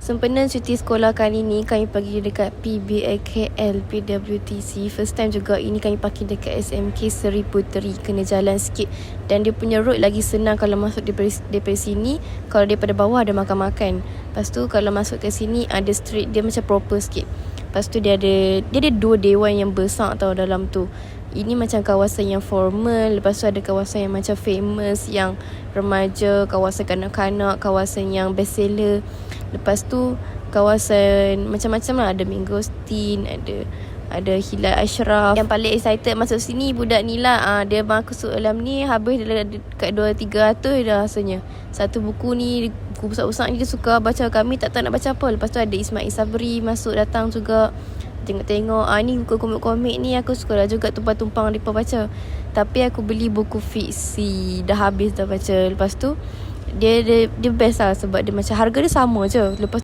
Sempena cuti sekolah kali ni, kami pergi dekat PBAKL PWTC. First time juga ini kami parking dekat SMK Seri Puteri. Kena jalan sikit. Dan dia punya road lagi senang kalau masuk daripada sini. Kalau daripada bawah ada makan-makan. Lepas tu kalau masuk ke sini ada street, dia macam proper sikit. Lepas tu dia ada 2 dewan yang besar tau dalam tu. Ini macam kawasan yang formal. Lepas tu ada kawasan yang macam famous, yang remaja, kawasan kanak-kanak, kawasan yang best seller. Lepas tu kawasan macam-macam lah. Ada Mangosteen, ada Hilal Ashraf. Yang paling excited masuk sini budak ni lah. Dia masuk dalam ni habis dekat 200-300 dah rasanya. Satu buku ni, buku besar-besar ni dia suka baca. Kami tak tahu nak baca apa. Lepas tu ada Ismail Sabri masuk datang juga. Tengok-tengok, ni buku komik-komik ni aku suka lah juga tumpang-tumpang mereka baca. Tapi aku beli buku fiksi, dah habis dah baca. Lepas tu dia best lah sebab dia macam harga dia sama je. Lepas